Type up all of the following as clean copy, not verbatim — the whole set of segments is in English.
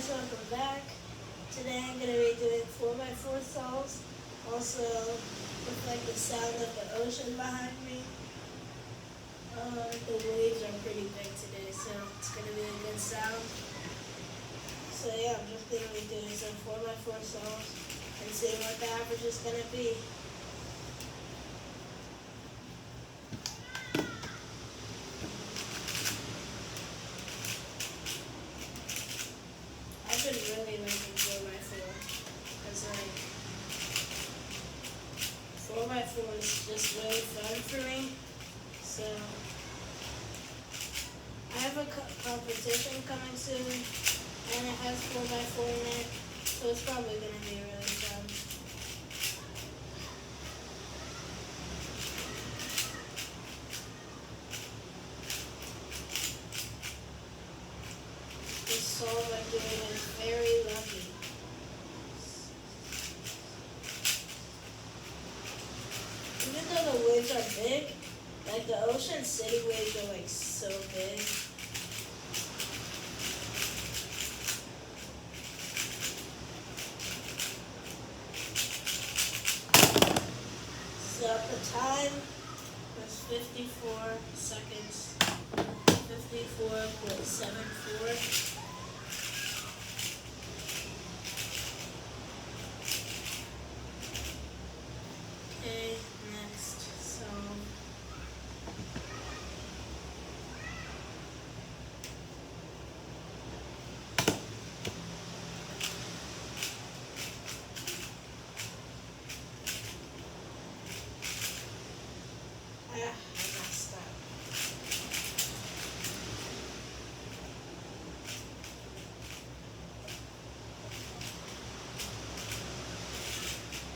guys, welcome back. Today I'm going to be doing 4x4 solves, also with like the sound of the ocean behind me. The waves are pretty big today, so it's going to be a good sound. So yeah, I'm just going to be doing some 4x4 solves and seeing what the average is going to be. I've been really liking 4x4 because like 4x4 is just really fun for me. So I have a competition coming soon, and it has 4x4 in it, so it's probably going to be really fun. This solve I'm doing is very lucky. Even though the waves are big, like the Ocean City waves are like so big. So the time was 54 seconds, 54.74. Okay, next, so I messed up.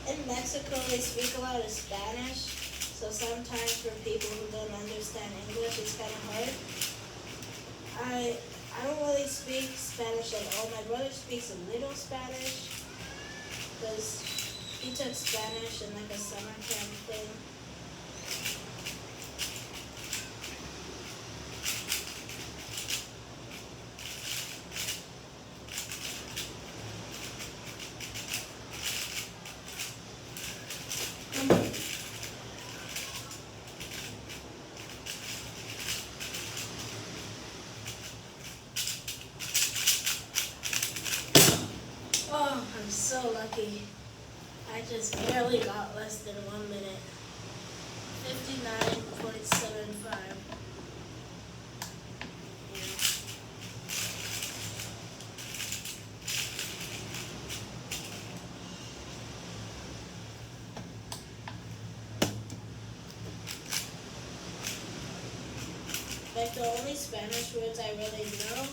In Mexico, they speak a lot of Spanish, so sometimes for people who don't understand English, it's kind of hard. I don't really speak Spanish at all. My brother speaks a little Spanish because he took Spanish in like a summer camp thing. Oh, I'm so lucky. I just barely got less than 1 minute. 59.75. Like the only Spanish words I really know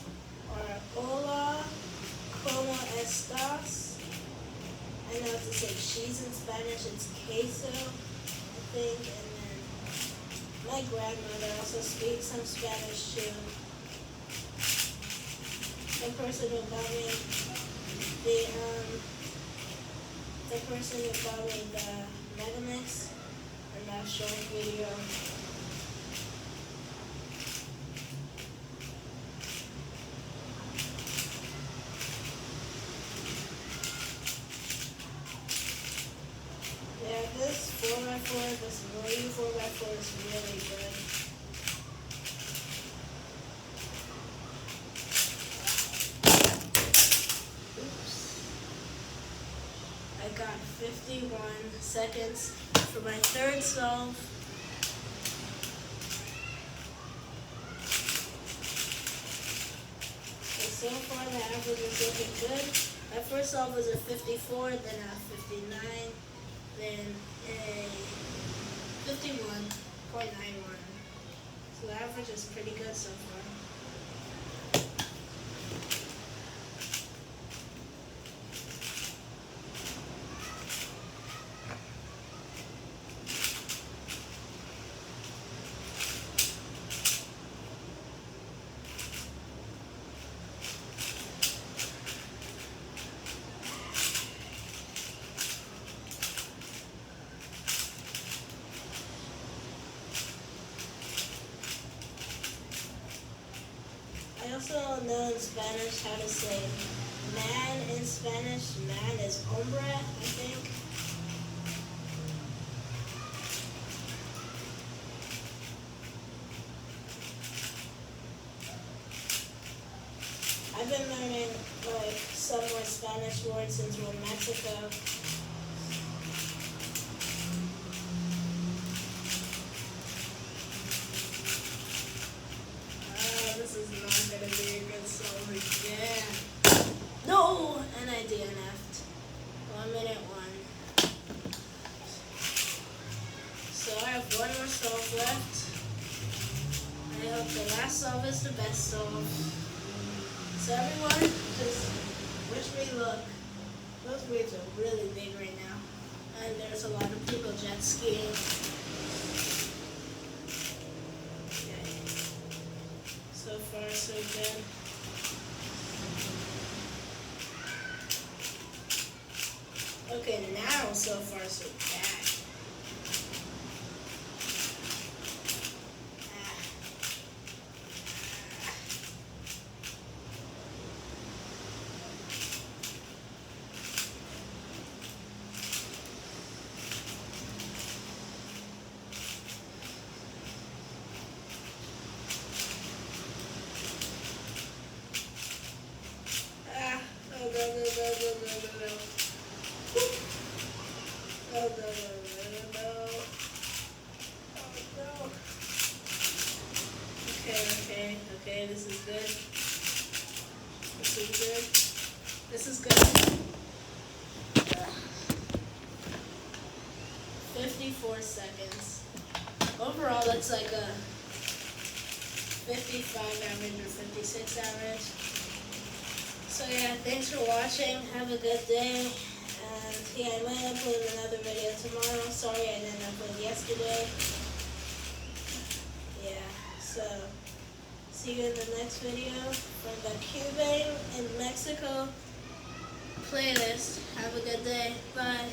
are hola, como estas. I know to say cheese in Spanish, it's queso, I think, and then my grandmother also speaks some Spanish too. The person who bought me the Megamix in that short video. Yeah, this 4x4, this Marine 4x4 is really good. Oops. I got 51 seconds for my third solve. Okay, so far the average is looking good. My first solve was a 54, then a 59. Then a 51.91. So the average is pretty good so far. I also know in Spanish how to say Man in Spanish, man is hombre, I think. I've been learning like some more Spanish words since we're in Mexico. This is not gonna be a good song again. No! And I DNF'd. 1 minute 1. So I have one more solve left. I hope the last solve is the best solve. So everyone, just wish me luck. Those waves are really big right now. And there's a lot of people jet skiing. Okay. So far, so good. Okay, now so far, so bad. Okay, this is good. This is good. This is good. 54 seconds. Overall, that's like a 55 average or 56 average. So yeah, thanks for watching. Have a good day. And yeah, I might upload another video tomorrow. Sorry I didn't upload yesterday. Yeah, so see you in the next video from the Cuban in Mexico playlist. Have a good day. Bye.